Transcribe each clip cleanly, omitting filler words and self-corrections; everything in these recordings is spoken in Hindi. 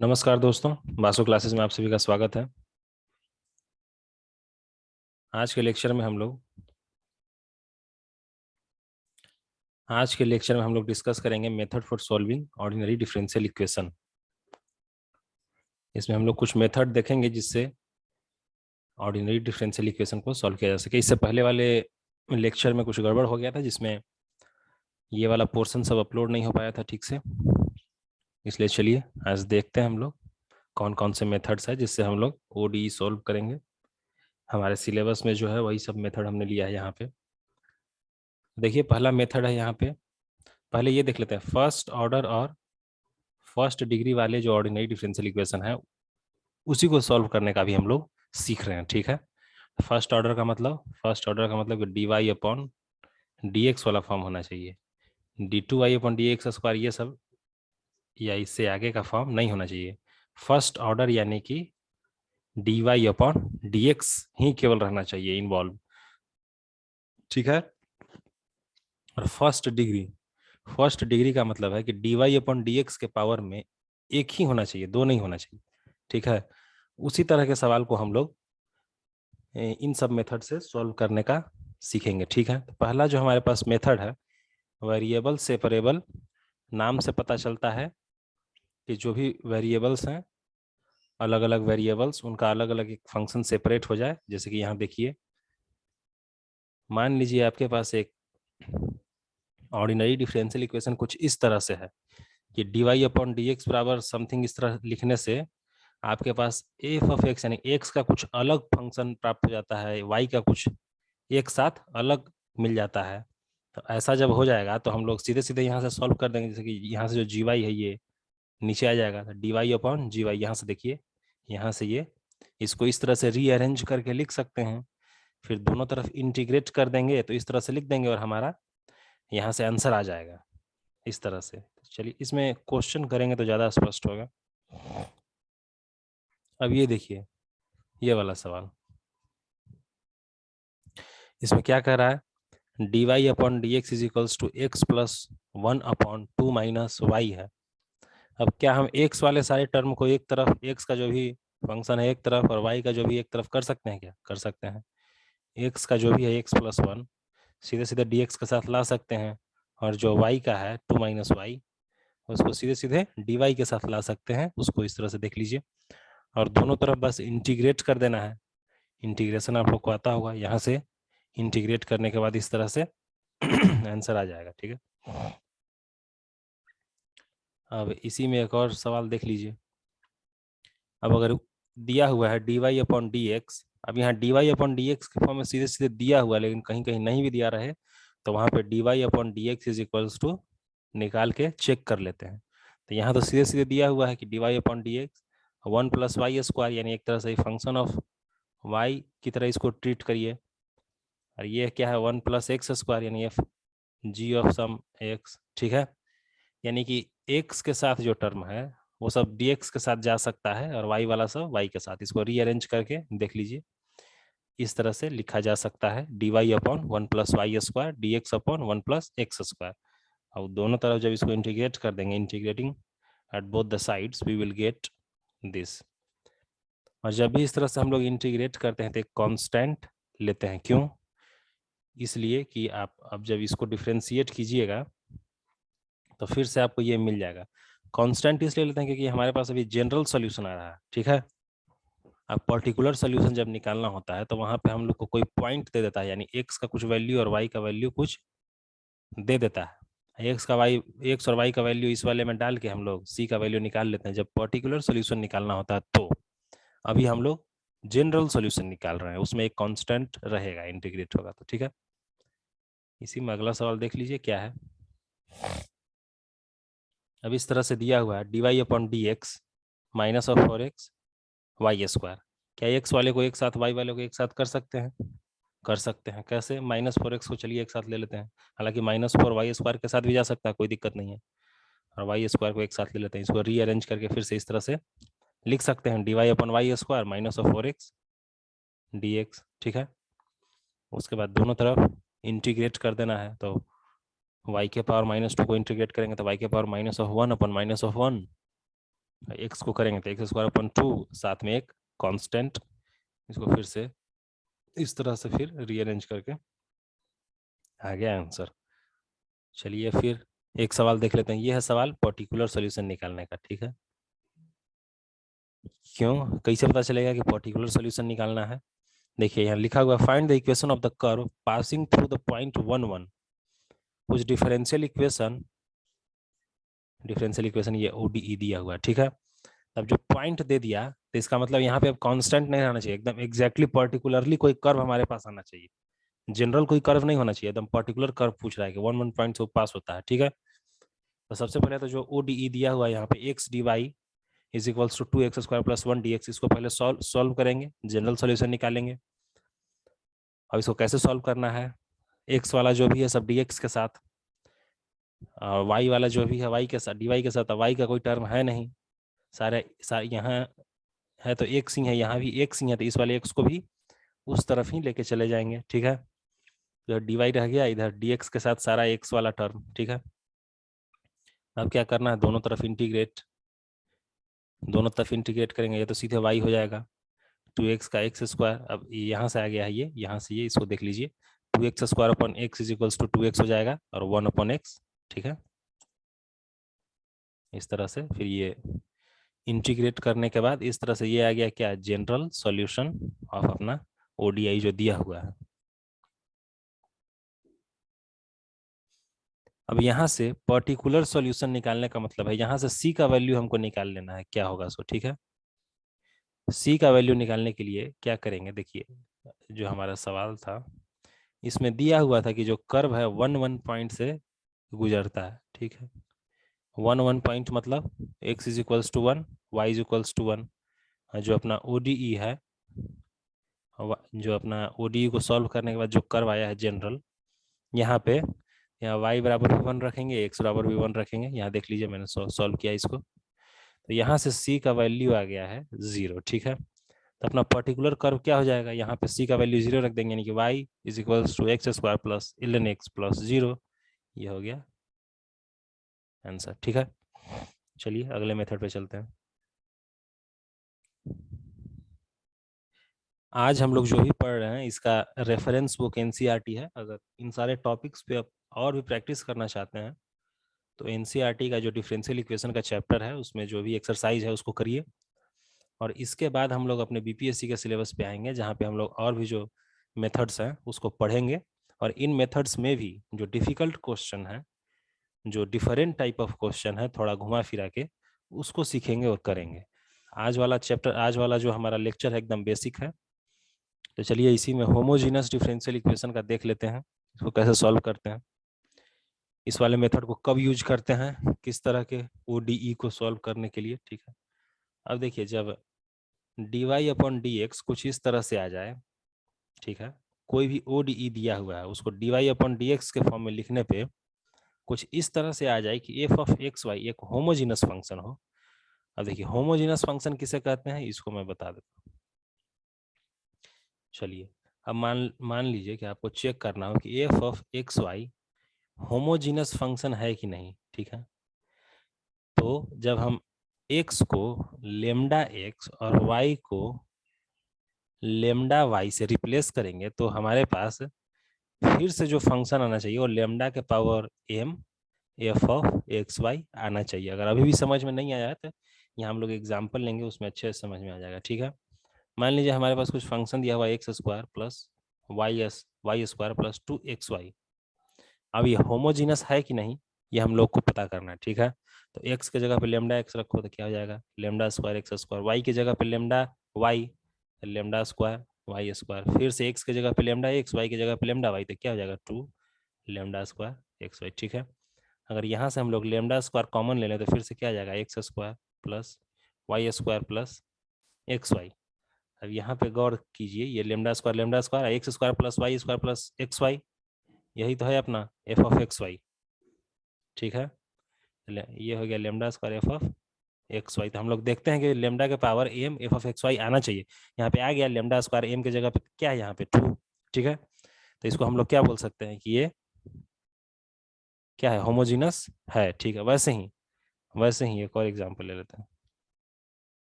नमस्कार दोस्तों, बासु क्लासेस में आप सभी का स्वागत है। आज के लेक्चर में हम लोग डिस्कस करेंगे method for solving ordinary differential equation. इसमें हम लोग कुछ मेथड देखेंगे जिससे ऑर्डिनरी डिफरेंशियल इक्वेशन को सॉल्व किया जा सके। इससे पहले वाले लेक्चर में कुछ गड़बड़ हो गया था, जिसमें ये वाला पोर्शन सब अपलोड नहीं हो पाया था ठीक से। इसलिए चलिए आज देखते हैं हम लोग कौन कौन से मेथड्स है जिससे हम लोग ओडीई सॉल्व करेंगे। हमारे सिलेबस में जो है वही सब मेथड हमने लिया है यहाँ पे। देखिए, पहला मेथड है यहाँ पे। पहले ये देख लेते हैं, फर्स्ट ऑर्डर और फर्स्ट डिग्री वाले जो ऑर्डिनरी डिफरेंशियल इक्वेशन है उसी को सॉल्व करने का भी हम लोग सीख रहे हैं, ठीक है। फर्स्ट ऑर्डर का मतलब कि D Y upon D X वाला फॉर्म होना चाहिए। D two Y upon D X square ये सब या इससे आगे का फॉर्म नहीं होना चाहिए। फर्स्ट ऑर्डर यानी कि D Y upon D x ही केवल रहना चाहिए इन्वॉल्व, ठीक है। और फर्स्ट डिग्री का मतलब है कि D Y upon D x के पावर में एक ही होना चाहिए, दो नहीं होना चाहिए, ठीक है। उसी तरह के सवाल को हम लोग इन सब मेथड से सॉल्व करने का सीखेंगे, ठीक है। तो पहला जो हमारे पास मेथड है, वेरिएबल सेपरेबल। नाम से पता चलता है कि जो भी वेरिएबल्स हैं, अलग अलग वेरिएबल्स, उनका अलग अलग एक फंक्शन सेपरेट हो जाए। जैसे कि यहाँ देखिए, मान लीजिए आपके पास एक ऑर्डिनरी डिफरेंशियल इक्वेशन कुछ इस तरह से है कि D Y upon D x बराबर समथिंग इस तरह लिखने से आपके पास एफ ऑफ एक्स यानी एक्स का कुछ अलग फंक्शन प्राप्त हो जाता है, वाई का कुछ एक साथ अलग मिल जाता है। तो ऐसा जब हो जाएगा तो हम लोग सीधे सीधे यहाँ से सॉल्व कर देंगे। जैसे कि यहाँ से जो जी वाई है ये नीचे आ जाएगा, तो डी वाई अपॉन जी वाई, यहाँ से देखिए, यहाँ से ये इसको इस तरह से रीअरेंज करके लिख सकते हैं। फिर दोनों तरफ इंटीग्रेट कर देंगे तो इस तरह से लिख देंगे और हमारा यहाँ से आंसर आ जाएगा इस तरह से। चलिए इसमें क्वेश्चन करेंगे तो ज़्यादा स्पष्ट होगा। अब ये देखिए, ये वाला सवाल, इसमें क्या कह रहा है, D Y upon D X is equals to X plus one upon two minus Y है। अब क्या हम एक्स वाले सारे टर्म को एक तरफ, एक्स का जो भी फंक्शन है एक तरफ और वाई का जो भी एक तरफ कर सकते हैं? क्या कर सकते हैं? एक्स का जो भी है एक्स प्लस वन सीधे सीधे डी एक्स के साथ ला सकते हैं, और जो वाई का है टू माइनस वाई उसको सीधे सीधे डी वाई के साथ ला सकते हैं। उसको इस तरह से देख लीजिए, और दोनों तरफ बस इंटीग्रेट कर देना है। इंटीग्रेशन आप लोग को आता होगा, यहाँ से इंटीग्रेट करने के बाद इस तरह से आंसर आ जाएगा, ठीक है। अब इसी में एक और सवाल देख लीजिए। अब अगर दिया हुआ है D Y upon D X, अब यहाँ D Y upon D x के फॉर्म में सीधे सीधे दिया हुआ है, लेकिन कहीं कहीं नहीं भी दिया रहे तो वहाँ पे D Y upon D X is equals to निकाल के चेक कर लेते हैं। तो यहाँ तो सीधे सीधे दिया हुआ है कि D Y upon D X one plus Y square, यानी एक तरह से फंक्शन ऑफ वाई की तरह इसको ट्रीट करिए। और ये क्या है, वन प्लस एक्स स्क्वायर यानी F G of some X, ठीक है। यानी कि एक्स के साथ जो टर्म है वो सब डी एक्स के साथ जा सकता है और वाई वाला सब वाई के साथ। इसको रीअरेंज करके देख लीजिए, इस तरह से लिखा जा सकता है, D Y upon one plus Y square D x upon one plus X square. और दोनों तरफ जब इसको इंटीग्रेट कर देंगे, integrating at both the sides we will get this. और जब भी इस तरह से हम लोग इंटीग्रेट करते हैं तो एक कांस्टेंट लेते हैं। क्यों? इसलिए कि आप अब जब इसको डिफ्रेंशिएट कीजिएगा तो फिर से आपको ये मिल जाएगा। कांस्टेंट इसलिए लेते हैं क्योंकि हमारे पास अभी जनरल सॉल्यूशन आ रहा है, ठीक है। अब पर्टिकुलर सॉल्यूशन जब निकालना होता है तो वहां पे हम लोग को कोई पॉइंट दे देता है, यानी एक्स का कुछ वैल्यू और वाई का वैल्यू कुछ दे देता है। एक्स और वाई का वैल्यू इस वाले में डाल के हम लोग सी का वैल्यू निकाल लेते हैं जब पर्टिकुलर सॉल्यूशन निकालना होता है। तो अभी हम लोग जनरल सॉल्यूशन निकाल रहे हैं, उसमें एक कांस्टेंट रहेगा, इंटीग्रेट होगा, तो ठीक है। इसी में अगला सवाल देख लीजिए क्या है। अब इस तरह से दिया हुआ है D Y upon D X minus of four X Y square. क्या एक्स वाले को एक साथ वाई वाले को एक साथ कर सकते हैं? कर सकते हैं। कैसे? माइनस फोर एक्स को चलिए एक साथ ले लेते हैं, हालांकि माइनस फोर वाई स्क्वायर के साथ भी जा सकता है, कोई दिक्कत नहीं है। और वाई स्क्वायर को एक साथ ले लेते हैं, इसको रीअरेंज करके फिर से इस तरह से लिख सकते हैं, D Y upon Y square minus of four X D X, ठीक है। उसके बाद दोनों तरफ इंटीग्रेट कर देना है, तो y के पावर माइनस टू को इंटीग्रेट करेंगे तो y के power minus of one upon minus of one x को करेंगे तो एक्स स्क्वायर अपन 2 साथ में एक कांस्टेंट, इसको फिर से इस तरह से फिर रीअरेंज करके आ गया आंसर। चलिए फिर एक सवाल देख लेते हैं। ये है सवाल पर्टिकुलर सॉल्यूशन निकालने का, ठीक है। क्यों, कैसे पता चलेगा कि पर्टिकुलर सॉल्यूशन निकालना है? देखिए यहाँ लिखा हुआ, find the equation of the curve passing through the point 1 1, कुछ डिफरेंशियल इक्वेशन ये ओडीई दिया हुआ है, ठीक है। अब जो पॉइंट दे दिया तो इसका मतलब यहाँ पे अब कांस्टेंट नहीं रहना चाहिए, एकदम एग्जैक्टली पर्टिकुलरली कोई कर्व हमारे पास आना चाहिए। जनरल कोई कर्व नहीं होना चाहिए, एकदम पर्टिकुलर कर्व पूछ रहा है कि 1 1 पॉइंट से पास होता है, ठीक है। तो सबसे पहले तो जो ओडीई दिया हुआ है यहाँ पे X D Y is equals to 2x² + 1 dx, इसको पहले सॉल्व करेंगे, जनरल सॉल्यूशन निकालेंगे। अब इसको कैसे सॉल्व करना है, एक्स वाला जो भी है सब dx के साथ, वाई वाला जो भी है वाई के साथ, dy के साथ। वाई का कोई टर्म है नहीं, सारे यहाँ है तो एक्स ही है, यहाँ भी एक्स ही है, तो इस वाले एक्स को भी उस तरफ ही लेके चले जाएंगे, ठीक है। तो dy रह गया, इधर dx के साथ सारा एक्स वाला टर्म, ठीक है। अब क्या करना है, दोनों तरफ इंटीग्रेट करेंगे, ये तो सीधे y हो जाएगा 2x का x²। अब यहाँ से आ गया है ये, यहाँ से ये, इसको देख लीजिए 2x² / x इज 2x हो जाएगा और 1/x, ठीक है। इस तरह से फिर ये इंटीग्रेट करने के बाद इस तरह से ये आ गया क्या, जनरल सॉल्यूशन ऑफ अपना ओडीआई जो दिया हुआ है। अब यहाँ से पर्टिकुलर सॉल्यूशन निकालने का मतलब है यहाँ से सी का वैल्यू हमको निकाल लेना है, क्या होगा सो, ठीक है। सी का वैल्यू निकालने के लिए क्या करेंगे, देखिए जो हमारा सवाल था इसमें दिया हुआ था कि जो कर्व है 1 1 पॉइंट से गुजरता है, ठीक है। 1 1 पॉइंट मतलब x is equals to 1, Y is equals to 1। जो अपना ओडीई है, जो अपना ओडीई को सॉल्व करने के बाद जो कर्व आया है जनरल, यहाँ पे यहाँ y बराबर भी 1 रखेंगे, x बराबर भी 1 रखेंगे। यहाँ देख लीजिए मैंने सॉल्व किया इसको, तो यहाँ से c का वैल्यू आ गया है 0, ठीक है। तो अपना पर्टिकुलर कर्व क्या हो जाएगा, यहाँ पे c का वैल्यू 0 रख देंगे, यानी कि y is equals to x² + ln x + 0, ये हो गया आंसर, ठीक है। चलिए अगले मेथड पे चलते हैं। आज हम लोग जो भी पढ़ रहे हैं इसका रेफरेंस बुक एनसीईआरटी है। अगर इन सारे टॉपिक्स पे आप और भी प्रैक्टिस करना चाहते हैं तो एनसीईआरटी का जो डिफरेंशियल इक्वेशन का चैप्टर है उसमें जो भी एक्सरसाइज है उसको करिए। और इसके बाद हम लोग अपने बीपीएससी के सिलेबस पे आएंगे जहाँ पे हम लोग और भी जो मेथड्स हैं उसको पढ़ेंगे। और इन मेथड्स में भी जो डिफ़िकल्ट क्वेश्चन है, जो डिफरेंट टाइप ऑफ क्वेश्चन है थोड़ा घुमा फिरा के, उसको सीखेंगे और करेंगे। आज वाला जो हमारा लेक्चर है एकदम बेसिक है। तो चलिए इसी में होमोजीनस डिफरेंशियल इक्वेशन का देख लेते हैं, इसको कैसे सॉल्व करते हैं, इस वाले मेथड को कब यूज करते हैं, किस तरह के ओडीई को सॉल्व करने के लिए, ठीक है। अब देखिए जब dy/dx कुछ इस तरह से आ जाए, ठीक है, कोई भी ओडीई दिया हुआ है उसको dy/dx के फॉर्म में लिखने पे कुछ इस तरह से आ जाए कि f ऑफ एक्स वाई एक होमोजीनस फंक्शन हो। अब देखिए होमोजीनस फंक्शन किसे कहते हैं इसको मैं बता देता हूँ। चलिए अब मान लीजिए कि आपको चेक करना हो कि f of x Y homogeneous function है कि नहीं, ठीक है। तो जब हम x को लेमडा x और y को लेमडा y से रिप्लेस करेंगे तो हमारे पास फिर से जो फंक्शन आना चाहिए वो लेमडा के power m f of x Y आना चाहिए। अगर अभी भी समझ में नहीं आया तो यहाँ हम लोग एग्जाम्पल लेंगे, उसमें अच्छे से समझ में आ जाएगा, ठीक है। मान लीजिए हमारे पास कुछ फंक्शन दिया हुआ है x² + y² + 2xy। अब ये होमोजीनस है कि नहीं ये हम लोग को पता करना है, ठीक है। तो x के जगह पे लेमडा x रखो तो क्या हो जाएगा, लेमडा² x²। y की जगह पे लेमडा y, लेमडा² y²। फिर से x के जगह पे लेमडा x, y की जगह पे लेमडा y, तो क्या हो जाएगा 2 लेमडा² xy, ठीक है। अगर यहाँ से हम लोग लेमडा² कॉमन ले लें तो फिर से क्या आ जाएगा x² + y² + xy। अब यहाँ पे गौर कीजिए, ये लेमडा² x² + y² + xy, यही तो है अपना f ऑफ एक्स वाई, ठीक है। ये हो गया lambda f of x Y. तो हम लोग देखते हैं कि लेमडा के power m f of x Y आना चाहिए, यहाँ पे आ गया लेमडा² m के जगह पे क्या है यहाँ पे 2, ठीक है। तो इसको हम लोग क्या बोल सकते हैं कि ये क्या है, होमोजीनस है, ठीक है। वैसे ही एक और एग्जांपल ले लेते हैं।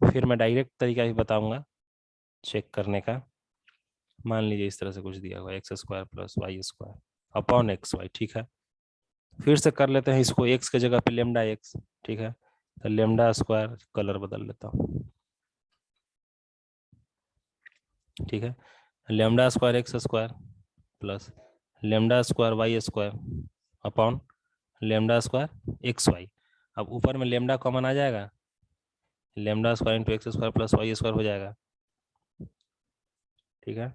फिर मैं डायरेक्ट तरीका भी बताऊंगा चेक करने का। मान लीजिए इस तरह से कुछ दिया हुआ X square plus Y square upon X Y, ठीक है। फिर से कर लेते हैं इसको, एक्स के जगह पे लेमडा एक्स, ठीक है। तो लेमडा स्क्वायर, कलर बदल लेता हूँ, ठीक है। Lambda square X square plus lambda square Y square upon lambda square X Y. अब ऊपर में लेमडा कॉमन आ जाएगा, lambda square into X square plus Y square हो जाएगा, ठीक है।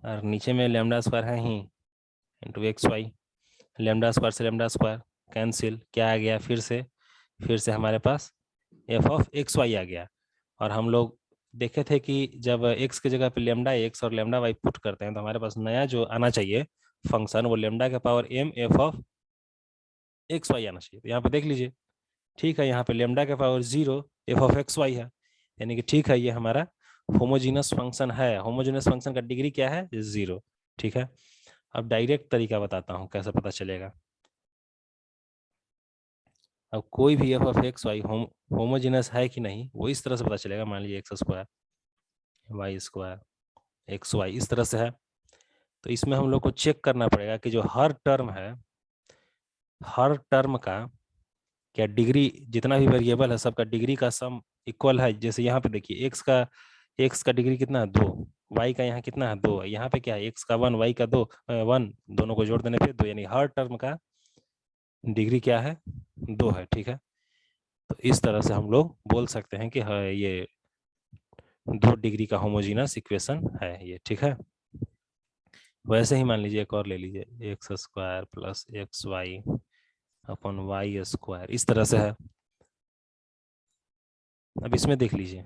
और नीचे में लेमडा स्क्वायर है ही into x y, lambda square से लेमडा स्क्वायर कैंसिल, क्या आ गया फिर से हमारे पास एफ ऑफ एक्स वाई आ गया। और हम लोग देखे थे कि जब एक्स की जगह पे लेमडा एक्स और लेमडा वाई पुट करते हैं तो हमारे पास नया जो आना चाहिए फंक्शन, वो लेमडा के power M F of x Y आना चाहिए। तो यहाँ पे देख लीजिए, ठीक है, यहाँ पे लेमडा के power 0 F of x Y है, यानी कि ठीक है, ये हमारा होमोजीनस फंक्शन है। होमोजीनस फंक्शन का डिग्री क्या है? 0, ठीक है। अब डायरेक्ट तरीका बताता हूँ कैसे पता चलेगा। अब कोई भी F of x Y homogeneous है कि नहीं वो इस तरह से पता चलेगा। मान लीजिए X square Y square X Y इस तरह से है, तो इसमें हम लोग को चेक करना पड़ेगा कि जो हर टर्म है, हर टर्म का क्या डिग्री, जितना भी वेरिएबल है सबका डिग्री का सम इक्वल है। जैसे यहाँ पे देखिए एक्स का डिग्री कितना है? 2। वाई का यहाँ कितना है? 2 है। यहाँ पे क्या है? एक्स का 1, वाई का 2, 1, दोनों को जोड़ देने पे 2, यानी हर टर्म का डिग्री क्या है? 2 है, ठीक है। तो इस तरह से हम लोग बोल सकते हैं कि हाँ, ये 2 डिग्री का होमोजीनस इक्वेशन है ये, ठीक है। वैसे ही मान लीजिए एक और ले लीजिए, X square plus X Y upon Y square इस तरह से है। अब इसमें देख लीजिए,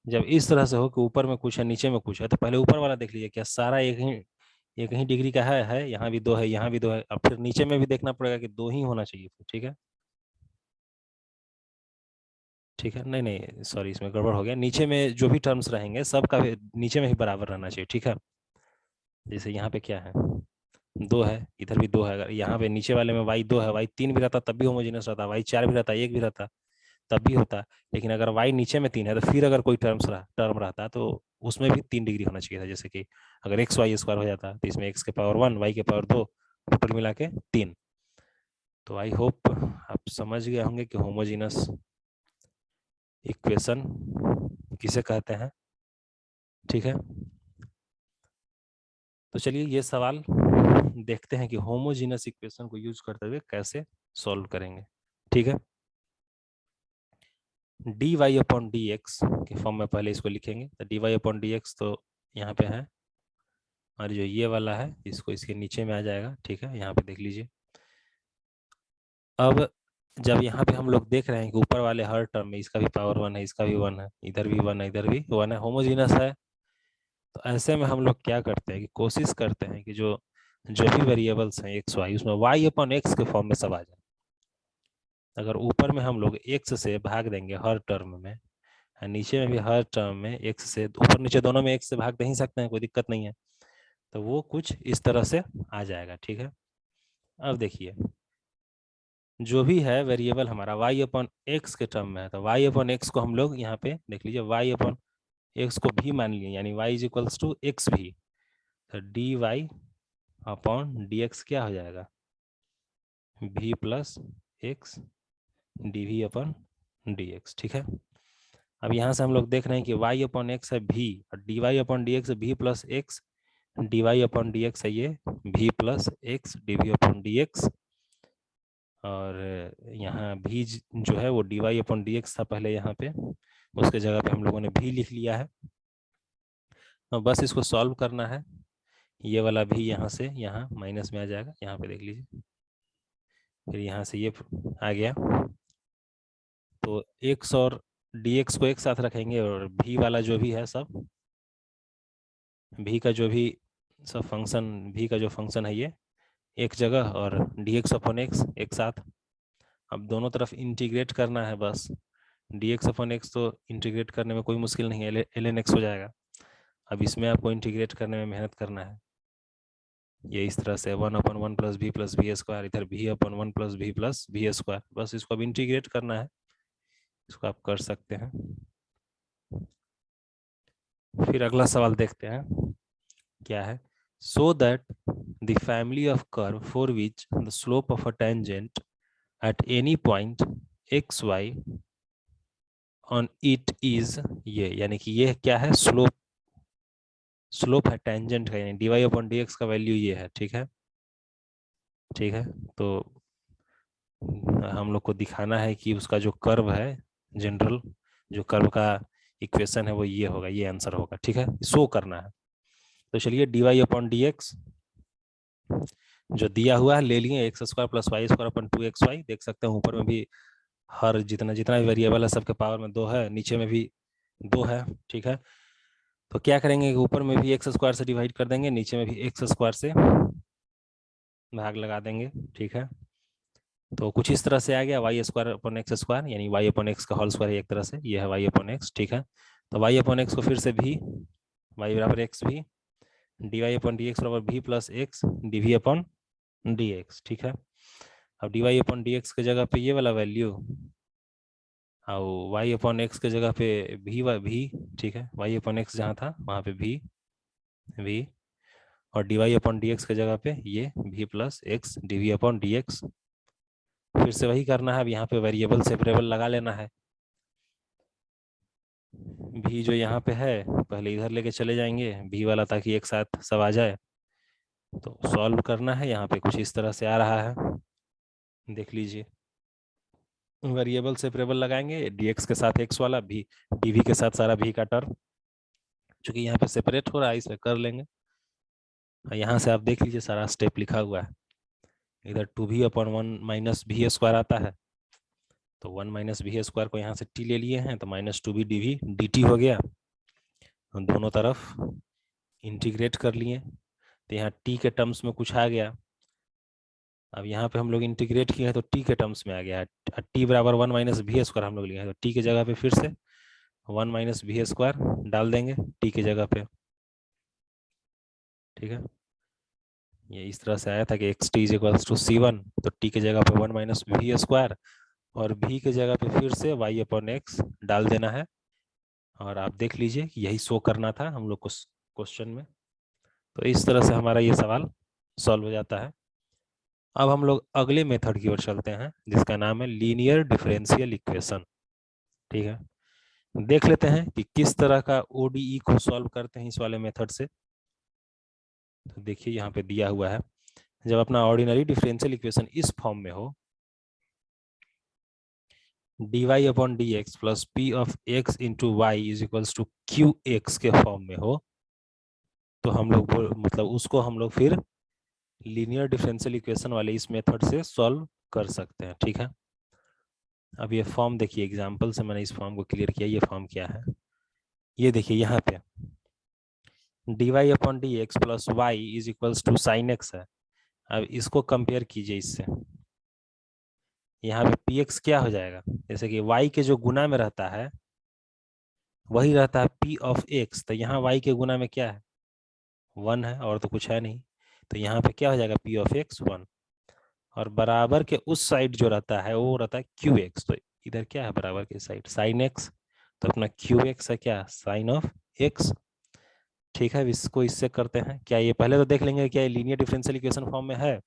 जब इस तरह से हो कि ऊपर में कुछ है नीचे में कुछ है, तो पहले ऊपर वाला देख लीजिए, क्या सारा एक ही डिग्री का है? यहाँ भी 2 है, यहाँ भी 2 है। अब फिर नीचे में भी देखना पड़ेगा कि 2 ही होना चाहिए, ठीक है। ठीक है, नहीं नहीं सॉरी, इसमें गड़बड़ हो गया। नीचे में जो भी टर्म्स रहेंगे सबका नीचे में ही बराबर रहना चाहिए, ठीक है। जैसे यहाँ पे क्या है? 2 है, इधर भी 2 है। अगर यहाँ पे नीचे वाले में वाई 2 है, वाई 3 भी रहता तब भी होमोजीनस रहता, वाई 4 भी रहता, 1 भी रहता तब भी होता। लेकिन अगर वाई नीचे में 3 है तो फिर अगर कोई टर्म रहता तो उसमें भी 3 डिग्री होना चाहिए था। जैसे कि अगर एक्स वाई स्क्वायर हो जाता तो इसमें एक्स के पावर 1, वाई के पावर 2, टोटल मिला के 3। तो आई होप आप समझ गए होंगे कि होमोजीनस इक्वेशन किसे कहते हैं, ठीक है। तो चलिए ये सवाल देखते हैं कि होमोजीनस इक्वेशन को यूज करते हुए कैसे सॉल्व करेंगे, ठीक है। D Y upon D x के फॉर्म में पहले इसको लिखेंगे। तो D Y upon D X तो यहाँ पे है, और जो ये वाला है इसको इसके नीचे में आ जाएगा, ठीक है। यहाँ पे देख लीजिए। अब जब यहाँ पे हम लोग देख रहे हैं कि ऊपर वाले हर टर्म में इसका भी पावर 1 है, इसका भी 1 है, इधर भी 1 है, इधर भी 1 है, होमोजीनस है। तो ऐसे में हम लोग क्या करते हैं कि कोशिश करते हैं कि जो जो भी वेरिएबल्स हैं एक्स वाई, उसमें वाई अपॉन एक्स के फॉर्म में सब आ जाए। अगर ऊपर में हम लोग एक्स से भाग देंगे हर टर्म में, और नीचे में भी हर टर्म में एक्स से, ऊपर नीचे दोनों में एक्स से भाग दे ही सकते हैं, कोई दिक्कत नहीं है। तो वो कुछ इस तरह से आ जाएगा, ठीक है। अब देखिए, जो भी है वेरिएबल हमारा y अपॉन एक्स के टर्म में है, तो y अपॉन एक्स को हम लोग यहाँ पे देख लीजिए, y अपॉन एक्स को भी मान लिए, यानी y is equals to X भी। तो D Y upon D X क्या हो जाएगा? v plus X D V upon D X, ठीक है। अब यहाँ से हम लोग देख रहे हैं कि y अपॉन एक्स है v, और D Y upon D X v plus X, D Y upon D X है ये v plus X D V upon D X. और यहाँ भी जो है वो D Y upon D x था पहले यहाँ पे, उसके जगह पे हम लोगों ने भी लिख लिया है। अब बस इसको सॉल्व करना है। ये वाला भी यहाँ से यहाँ माइनस में आ जाएगा, यहाँ पे देख लीजिए। फिर यहाँ से ये आ गया, तो एक्स और डी एक्स को एक साथ रखेंगे, और भी वाला जो भी है सब, भी का जो भी सब फंक्शन, भी का जो फंक्शन है ये एक जगह, और डी एक्स अपॉन एक्स एक साथ। अब दोनों तरफ इंटीग्रेट करना है बस। डी एक्स अपॉन एक्स तो इंटीग्रेट करने में कोई मुश्किल नहीं है, एल एन एक्स हो जाएगा। अब इसमें आपको इंटीग्रेट करने में मेहनत करना है। ये इस तरह से 1/1 प्लस भी स्क्वायर, इधर भी 1/1 प्लस भी स्क्वायर, बस इसको अब इंटीग्रेट करना है। इसको आप कर सकते हैं। फिर अगला सवाल देखते हैं क्या है। So that the family of curve for which the slope of a tangent at any point X Y on it is ये, यानी कि ये क्या है, स्लोप, स्लोप है टेंजेंट का, यानी dy अपॉन डी एक्स का वैल्यू ये है। ठीक है, ठीक है। तो हम लोग को दिखाना है कि उसका जो कर्व है, जनरल जो कर्व का इक्वेशन है वो ये होगा, ये आंसर होगा। ठीक है, शो करना है। तो चलिए dy अपॉन डी एक्स जो दिया हुआ है ले लिए, X square plus Y square upon 2xy। देख सकते हैं ऊपर में भी हर जितना जितना भी वेरिएबल है सबके पावर में 2 है, नीचे में भी 2 है। ठीक है, तो क्या करेंगे कि ऊपर में भी एक्स स्क्वायर से डिवाइड कर देंगे, नीचे में भी एक्स स्क्वायर से भाग लगा देंगे। ठीक है, तो कुछ इस तरह से आ गया Y square upon X square, यानी वाई अपॉन एक्स का होल स्क्वायर एक तरह से, ये है वाई अपॉन एक्स। ठीक है, तो वाई अपॉन एक्स को फिर से भी वाई बराबर एक्स भी, D Y upon D x बराबर भी plus X D V upon D X. ठीक है, अब D Y upon D X की जगह पे ये वाला वैल्यू और वाई अपॉन एक्स की जगह पे भी। ठीक है, वाई अपॉन एक्स जहाँ था वहाँ पे भी और D Y upon D X की जगह पे ये भी plus X D V upon D X. फिर से वही करना है, अब यहाँ पे वेरिएबल सेपरेबल लगा लेना है। भी जो यहाँ पे है पहले इधर लेके चले जाएंगे भी वाला, ताकि एक साथ सब आ जाए। तो सॉल्व करना है, यहाँ पे कुछ इस तरह से आ रहा है, देख लीजिए। वेरिएबल सेपरेबल लगाएंगे, dx के साथ x वाला, भी dv के साथ सारा v का टर्म, चूंकि यहाँ पे सेपरेट हो रहा है इसमें कर लेंगे। यहाँ से आप देख लीजिए सारा स्टेप लिखा हुआ है। इधर 2v अपॉन 1 माइनस भी स्क्वायर आता है, तो 1 माइनस भी स्क्वायर को यहाँ से t ले लिए हैं, तो माइनस 2v dv dt हो गया। दोनों तरफ इंटीग्रेट कर लिए, तो यहाँ t के टर्म्स में कुछ आ गया। अब यहाँ पे हम लोग इंटीग्रेट किए हैं तो t के टर्म्स में आ गया है, t बराबर 1 माइनस भी स्क्वायर हम लोग लिए हैं, तो t की जगह पे फिर से 1 माइनस भी स्क्वायर डाल देंगे t की जगह पे। ठीक है, ये इस तरह से आया था कि X T is equals to C one, तो टी की जगह पे 1 माइनस भी स्क्वायर और भी की जगह पे फिर से वाई अपॉन एक्स डाल देना है। और आप देख लीजिए कि यही शो करना था हम लोग को क्वेश्चन में। तो इस तरह से हमारा ये सवाल सॉल्व हो जाता है। अब हम लोग अगले मेथड की ओर चलते हैं जिसका नाम है लीनियर डिफरेंशियल इक्वेशन। ठीक है, देख लेते हैं कि किस तरह का ओडीई को सॉल्व करते हैं इस वाले मेथड से। तो देखिए यहाँ पे दिया हुआ है, जब अपना ऑर्डिनरी डिफरेंशियल इक्वेशन इस फॉर्म में हो, dy upon D x plus P of x into Y is equals to Q X के फॉर्म में हो, तो हम लोग मतलब उसको हम लोग फिर लीनियर डिफरेंशियल इक्वेशन वाले इस मेथड से सॉल्व कर सकते हैं। ठीक है, अब ये फॉर्म देखिए, एग्जांपल से मैंने इस फॉर्म को क्लियर किया। ये फॉर्म क्या है, ये देखिए यहाँ पे dy upon D x plus Y is equals to sine X है। अब इसको कंपेयर कीजिए इससे, यहाँ पे px क्या हो जाएगा, जैसे कि y के जो गुना में रहता है वही रहता है p ऑफ x, तो यहाँ y के गुना में क्या है 1 है और तो कुछ है नहीं, तो यहाँ पे क्या हो जाएगा p ऑफ x 1। और बराबर के उस साइड जो रहता है वो रहता है qx, तो इधर क्या है बराबर के साइड sin x, तो अपना qx है क्या साइन ऑफ x। ठीक है, इसको इससे करते हैं क्या, ये पहले तो देख लेंगे क्या ये लीनियर डिफरेंशियल इक्वेशन फॉर्म में है।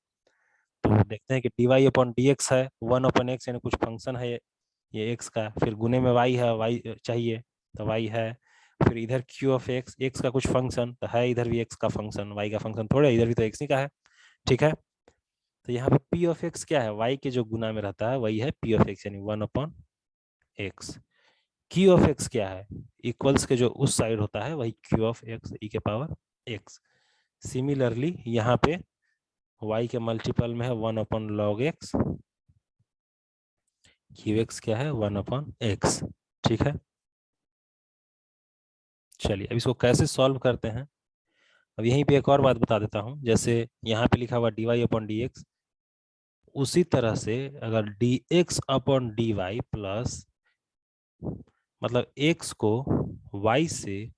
तो देखते हैं कि dy अपॉन डी एक्स है 1 अपॉन एक्स, यानी कुछ फंक्शन है ये x का, फिर गुने में y है, y चाहिए तो y है, फिर इधर q ऑफ x का कुछ फंक्शन तो है, इधर भी x का फंक्शन, y का फंक्शन थोड़े, इधर भी तो x ही का है। ठीक है, तो यहाँ पे p ऑफ x क्या है, y के जो गुना में रहता है वही है p ऑफ x, यानी 1 upon x. q of x क्या है, इक्वल्स के जो उस साइड होता है वही q ऑफ x e के पावर x। सिमिलरली यहाँ पे y के मल्टीपल में है 1 अपॉन लॉग x, qx क्या है 1 अपॉन x। ठीक है, चलिए अब इसको कैसे सॉल्व करते हैं। अब यहीं पे एक और बात बता देता हूं, जैसे यहाँ पे लिखा हुआ dy अपॉन डी एक्स, उसी तरह से अगर dx अपॉन dy प्लस, मतलब x को y से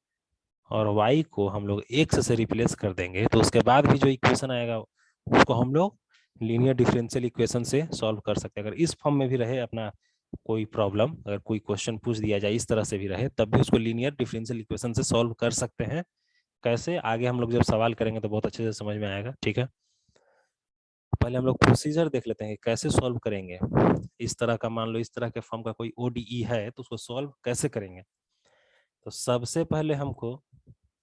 और y को हम लोग x से रिप्लेस कर देंगे, तो उसके बाद भी जो इक्वेशन आएगा उसको हम लोग लीनियर डिफरेंशियल इक्वेशन से सॉल्व कर सकते हैं। अगर इस फॉर्म में भी रहे अपना कोई प्रॉब्लम, अगर कोई क्वेश्चन पूछ दिया जाए इस तरह से भी रहे, तब भी उसको लीनियर डिफरेंशियल इक्वेशन से सॉल्व कर सकते हैं। कैसे, आगे हम लोग जब सवाल करेंगे तो बहुत अच्छे से समझ में आएगा। ठीक है, पहले हम लोग प्रोसीजर देख लेते हैं कि कैसे सॉल्व करेंगे। इस तरह का, मान लो इस तरह के फॉर्म का कोई ओडीई है तो उसको सॉल्व कैसे करेंगे। तो सबसे पहले हमको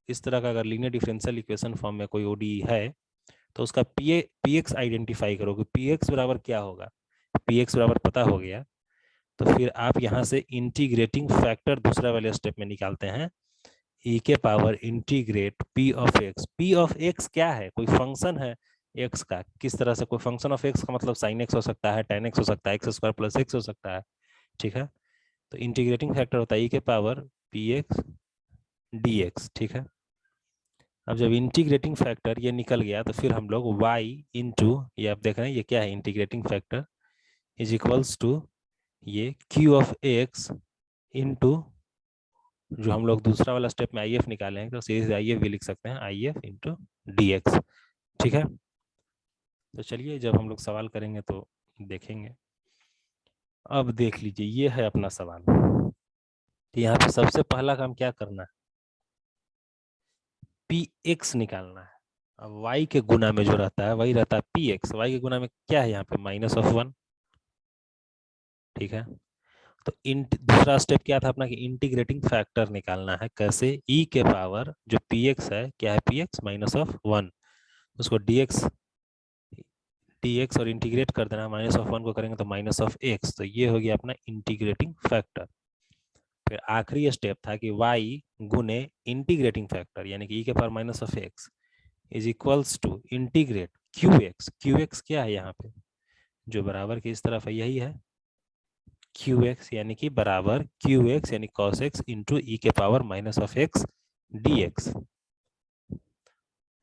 इस तरह का अगर लीनियर डिफरेंशियल इक्वेशन फॉर्म में कोई ओडीई है तो उसका पीएक्स आइडेंटिफाई करोगे। पीएक्स बराबर क्या होगा, पीएक्स बराबर पता हो गया तो फिर आप यहाँ से इंटीग्रेटिंग फैक्टर दूसरा वाले स्टेप में निकालते हैं। ई के power integrate P of x. P of x क्या है, कोई फंक्शन है एक्स का। किस तरह से, कोई फंक्शन ऑफ एक्स का मतलब साइन एक्स हो सकता है, टेन एक्स हो सकता है, एक्स स्क्वायर प्लस एक्स हो सकता है। ठीक है, तो इंटीग्रेटिंग फैक्टर होता है ई के power P x D X. ठीक है, अब जब इंटीग्रेटिंग फैक्टर ये निकल गया तो फिर हम लोग y इंटू, ये आप देख रहे हैं ये क्या है, integrating factor is equals to ये q ऑफ x इंटू, जो हम लोग दूसरा वाला स्टेप में if निकाले हैं तो सीधे if भी लिख सकते हैं, if इंटू dx। ठीक है, तो चलिए जब हम लोग सवाल करेंगे तो देखेंगे। अब देख लीजिए, ये है अपना सवाल। तो यहाँ पे सबसे पहला काम क्या करना है, px निकालना है। अब y के गुना में जो रहता है वही रहता है px। y के गुना में क्या है यहाँ पे, -1। ठीक है, तो दूसरा स्टेप क्या था अपना कि इंटीग्रेटिंग फैक्टर निकालना है। कैसे, e के पावर जो px है, क्या है px -1, उसको dx और इंटीग्रेट कर देना, -1 को करेंगे तो -x। तो ये हो गया अपना इंटीग्रेटिंग फैक्टर। फिर आखिरी स्टेप था कि y गुने इंटीग्रेटिंग फैक्टर यानी कि e के पावर -x is equals to integrate qx क्या है यहाँ पे, जो बराबर की इस तरफ है यही है qx, यानी कि बराबर qx यानी cos x इंटू ई के पावर -x dx।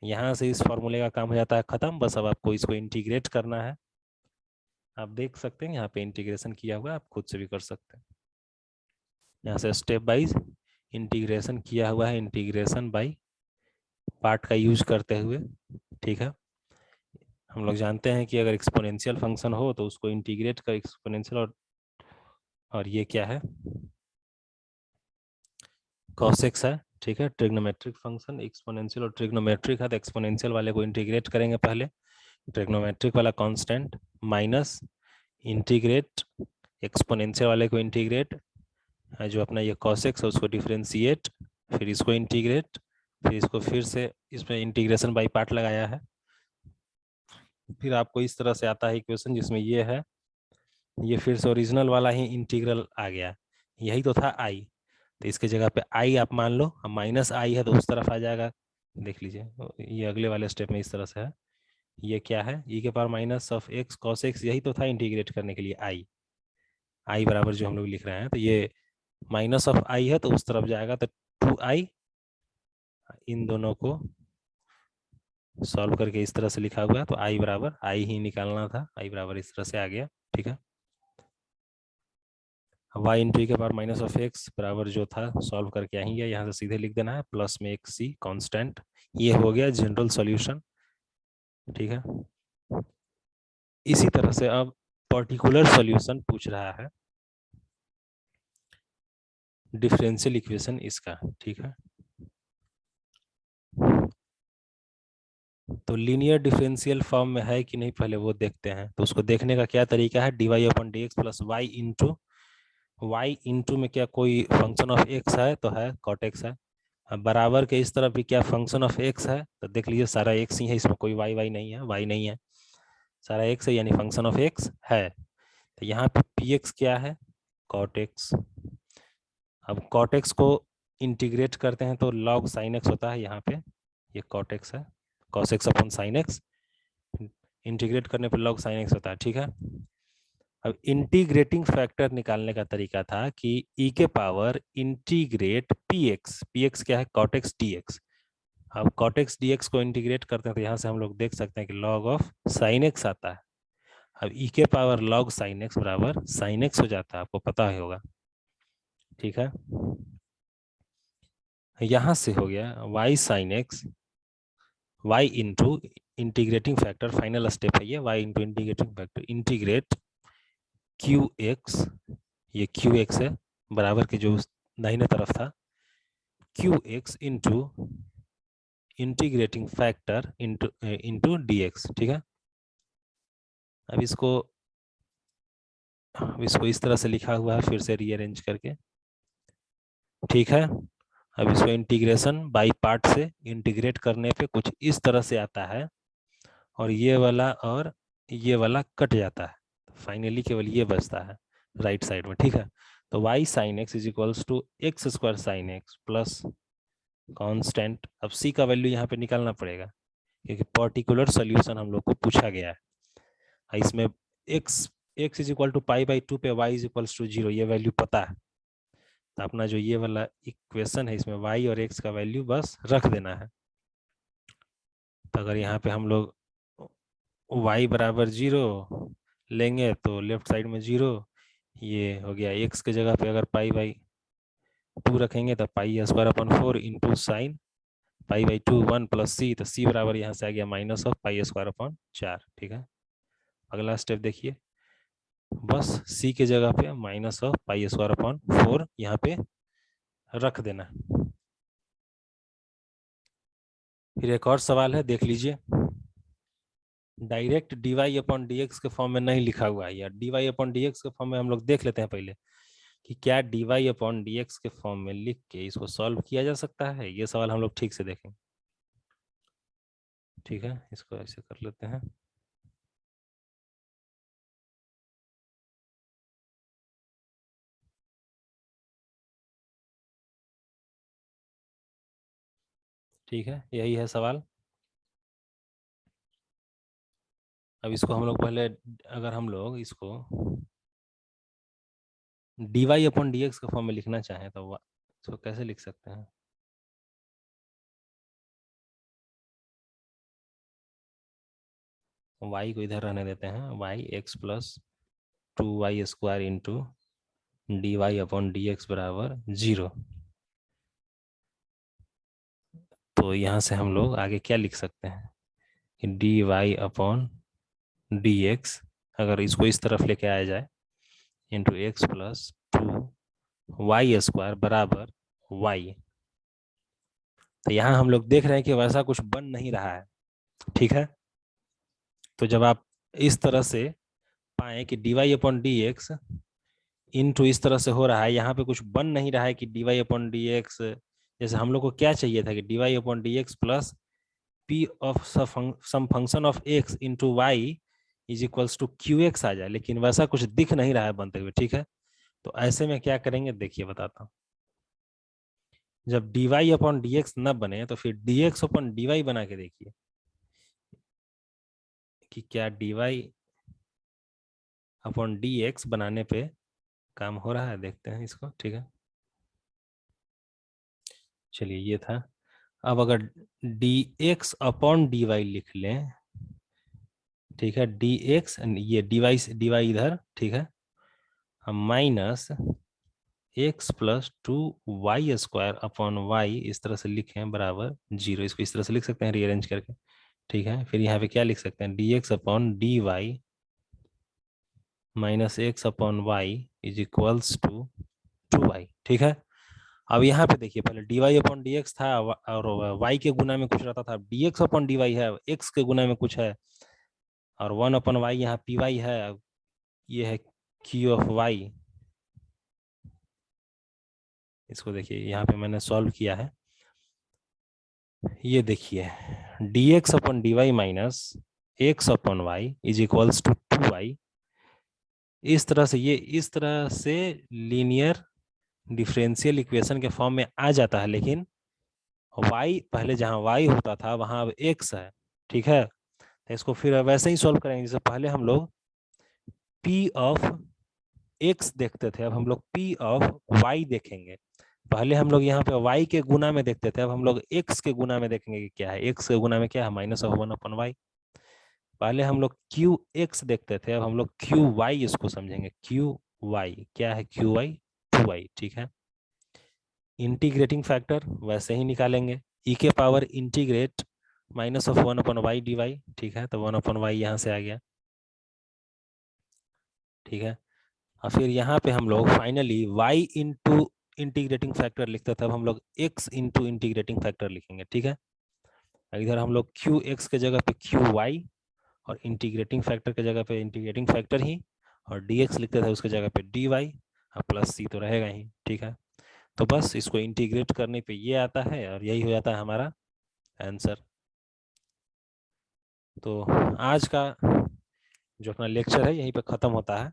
यहाँ से इस फॉर्मूले का काम हो जाता है खत्म। बस अब आपको इसको इंटीग्रेट करना है। आप देख सकते हैं यहाँ पे इंटीग्रेशन किया हुआ है, आप खुद से भी कर सकते हैं। यहाँ से स्टेप वाइज इंटीग्रेशन किया हुआ है, इंटीग्रेशन बाय पार्ट का यूज करते हुए। ठीक है, हम लोग जानते हैं कि अगर एक्सपोनेंशियल फंक्शन हो तो उसको इंटीग्रेट कर एक्सपोनेंशियल, और ये क्या है, cos x है। ठीक है, ट्रिग्नोमेट्रिक फंक्शन, एक्सपोनेंशियल और ट्रिग्नोमेट्रिक है तो एक्सपोनेंशियल वाले को इंटीग्रेट करेंगे पहले, ट्रिग्नोमेट्रिक वाला कांस्टेंट माइनस इंटीग्रेट एक्सपोनेंशियल वाले को इंटीग्रेट, जो अपना ये cos x है उसको डिफरेंशिएट, फिर इसको इंटीग्रेट, फिर इसको फिर से इसमें इंटीग्रेशन बाई पार्ट लगाया है। फिर आपको इस तरह से आता है इक्वेशन जिसमें ये है, ये फिर से ओरिजिनल वाला ही इंटीग्रल आ गया, यही तो था आई। तो इसके जगह पे आई आप मान लो, अब माइनस आई है तो उस तरफ आ जाएगा। देख लीजिए, ये अगले वाले स्टेप में इस तरह से है। ये क्या है, ई के power minus of x cos x, यही तो था इंटीग्रेट करने के लिए आई। आई बराबर जो हम लोग लिख रहे हैं, तो ये माइनस ऑफ आई है तो उस तरफ जाएगा, तो 2i, इन दोनों को सॉल्व करके इस तरह से लिखा हुआ है, तो आई बराबर आई ही निकालना था, आई बराबर इस तरह से आ गया। ठीक है, y इंटू के पावर माइनस ऑफ एक्स बराबर जो था सॉल्व करके आएंगे, यहाँ से सीधे लिख देना है, प्लस में एक c कांस्टेंट। ये हो गया जनरल सॉल्यूशन। ठीक है, इसी तरह से अब पर्टिकुलर सॉल्यूशन पूछ रहा है डिफरेंशियल इक्वेशन इसका। ठीक है, तो लीनियर डिफरेंशियल फॉर्म में है कि नहीं पहले वो देखते हैं। तो उसको देखने का क्या तरीका है, dy upon D x plus Y into में क्या कोई फंक्शन ऑफ एक्स है तो है कॉट एक्स है। अब बराबर के इस तरफ भी क्या फंक्शन ऑफ एक्स है, तो देख लीजिए सारा एक्स ही है, इसमें कोई वाई नहीं है, वाई नहीं है, सारा एक्स है यानी फंक्शन ऑफ एक्स है। तो यहाँ पे पी एक्स क्या है, कॉट एक्स। अब कॉट एक्स को इंटीग्रेट करते हैं तो लॉग साइन एक्स होता है, यहाँ पे ये कॉट एक्स है, cos x upon sine x, integrate करने पर लॉग साइन एक्स होता है। ठीक है, अब इंटीग्रेटिंग फैक्टर निकालने का तरीका था कि e के पावर इंटीग्रेट px क्या है, cot x dx। अब cot x dx को इंटीग्रेट करते हैं तो यहाँ से हम लोग देख सकते हैं कि log ऑफ sin x आता है। अब e के पावर log sin x बराबर sin x हो जाता है, आपको पता ही होगा। ठीक है, यहाँ से हो गया y sin x, y into integrating factor, final step है ये, y into integrating factor integrate qx ये क्यू एक्स है, बराबर के जो दाहिने तरफ था, Q x into integrating factor into D X. ठीक है, अब इसको इस तरह से लिखा हुआ है, फिर से रीअरेंज करके। ठीक है, अब इसको इंटीग्रेशन बाई पार्ट से इंटीग्रेट करने पे कुछ इस तरह से आता है, और ये वाला कट जाता है, फाइनली केवल ये बचता है राइट साइड में। ठीक है, तो y sin x is equals to X square sine X plus constant. अब c का वैल्यू यहाँ पे निकालना पड़ेगा, क्योंकि पर्टिकुलर सोल्यूशन हम लोग को पूछा गया है। इसमें x is equal to pi by 2 पे y इज इक्वल्स टू 0, ये वैल्यू पता है। तो अपना जो ये वाला इक्वेशन है, इसमें y और x का वैल्यू बस रख देना है। तो अगर यहाँ पे हम लोग y बराबर 0 लेंगे तो लेफ्ट साइड में 0, ये हो गया। x के जगह पे अगर पाई बाई 2 रखेंगे तो pi square upon 4 into sine pi by 2 1 plus c, तो सी बराबर यहाँ से आ गया minus of pi square upon 4। ठीक है, अगला स्टेप देखिए, बस सी के जगह पे minus of pi square upon 4 यहाँ पे रख देना। फिर एक और सवाल है, देख लीजिए। Direct d Y upon D x के फॉर्म में नहीं लिखा हुआ है, या d Y upon D x के फॉर्म में हम लोग देख लेते हैं पहले कि क्या d Y upon D x के फॉर्म में लिख के इसको सॉल्व किया जा सकता है। ये सवाल हम लोग ठीक से देखेंगे। ठीक है, इसको ऐसे कर लेते हैं। ठीक है, यही है सवाल। अब इसको हम लोग पहले, अगर हम लोग इसको d Y upon D x के फॉर्म में लिखना चाहें तो इसको कैसे लिख सकते हैं। y को इधर रहने देते हैं, y x plus 2y square into d Y upon D x बराबर 0। तो यहाँ से हम लोग आगे क्या लिख सकते हैं कि D Y upon D x, अगर इसको इस तरफ लेके आया जाए, into x plus 2y square बराबर y। तो यहाँ हम लोग देख रहे हैं कि वैसा कुछ बन नहीं रहा है। ठीक है, तो जब आप इस तरह से पाए कि D Y upon D x into इस तरह से हो रहा है, यहाँ पे कुछ बन नहीं रहा है कि D Y upon D x, जैसे हम लोग को क्या चाहिए था कि D Y upon D x plus P of some function of x into Y is equals to Q x आ जाए, लेकिन वैसा कुछ दिख नहीं रहा है बनते हुए। ठीक है, तो ऐसे में क्या करेंगे, देखिए बताता हूँ। जब d Y upon D x न बने तो फिर d x upon d y बना के देखिए कि क्या d Y upon D x बनाने पे काम हो रहा है। देखते हैं इसको। ठीक है, चलिए ये था। अब अगर d x upon d y लिख लें, ठीक है, डी एक्स ये डी वाई इधर, ठीक है, हम minus x plus 2y square upon y इस तरह से लिखें बराबर 0। इसको इस तरह से लिख सकते हैं रीअरेंज करके। ठीक है, फिर यहाँ पे क्या लिख सकते हैं, d x upon d y minus x upon y is equals to 2y। ठीक है, अब यहाँ पे देखिए, पहले d Y upon D x था और वाई के गुना में कुछ रहता था। D x upon d y है, एक्स के गुना में कुछ है, और 1 अपॉन वाई यहाँ पी वाई है, ये है क्यू ऑफ वाई। इसको देखिए, यहाँ पे मैंने सॉल्व किया है। ये देखिए, d x upon d y minus x upon y is equals to 2y। इस तरह से लीनियर डिफरेंशियल इक्वेशन के फॉर्म में आ जाता है, लेकिन y पहले जहां y होता था वहां अब x है। ठीक है, तो इसको फिर वैसे ही सॉल्व करेंगे जैसे पहले हम लोग p ऑफ x देखते थे, अब हम लोग p ऑफ y देखेंगे। पहले हम लोग यहाँ पे y के गुना में देखते थे, अब हम लोग x के गुना में देखेंगे कि क्या है। x के गुना में क्या है, माइनस ऑफ 1 अपॉन वाई। पहले हम लोग क्यू एक्स देखते थे, अब हम लोग क्यू वाई इसको समझेंगे। क्यू वाई क्या है, क्यू वाई 2y। ठीक है, इंटीग्रेटिंग फैक्टर वैसे ही निकालेंगे, ई के power integrate minus of 1 upon y d y. ठीक है, तो 1 अपॉन वाई यहाँ से आ गया। ठीक है, और फिर यहाँ पे हम लोग finally y into integrating factor लिखते थे, अब हम लोग x इंटू इंटीग्रेटिंग फैक्टर लिखेंगे, ठीक है। इधर हम लोग क्यू एक्स के जगह पे क्यू वाई, और इंटीग्रेटिंग फैक्टर के जगह पे इंटीग्रेटिंग फैक्टर ही, और डी एक्स लिखते थे उसके जगह पे डी वाई, और प्लस सी तो रहेगा ही, ठीक है। तो बस इसको इंटीग्रेट करने पे ये आता है और यही हो जाता है हमारा आंसर। तो आज का जो अपना लेक्चर है यहीं पे ख़त्म होता है।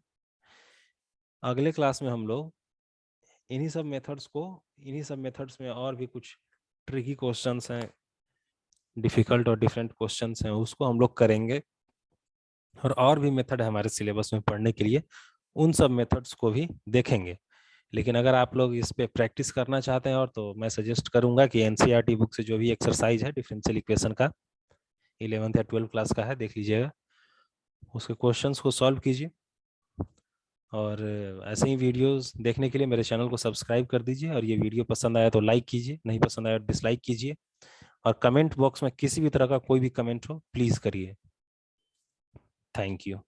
अगले क्लास में हम लोग इन्हीं सब मेथड्स में और भी कुछ ट्रिकी क्वेश्चंस हैं, डिफ़िकल्ट और डिफरेंट क्वेश्चंस हैं, उसको हम लोग करेंगे। और भी मेथड है हमारे सिलेबस में पढ़ने के लिए, उन सब मेथड्स को भी देखेंगे। लेकिन अगर आप लोग इस पे प्रैक्टिस करना चाहते हैं और, तो मैं सजेस्ट करूंगा कि एनसीईआरटी बुक से जो भी एक्सरसाइज है डिफरेंशियल इक्वेशन का 11th या 12th क्लास का है, देख लीजिएगा, उसके क्वेश्चंस को सॉल्व कीजिए। और ऐसे ही वीडियोस देखने के लिए मेरे चैनल को सब्सक्राइब कर दीजिए, और ये वीडियो पसंद आया तो लाइक कीजिए, नहीं पसंद आया तो डिसलाइक कीजिए, और कमेंट बॉक्स में किसी भी तरह का कोई भी कमेंट हो प्लीज़ करिए। Thank you.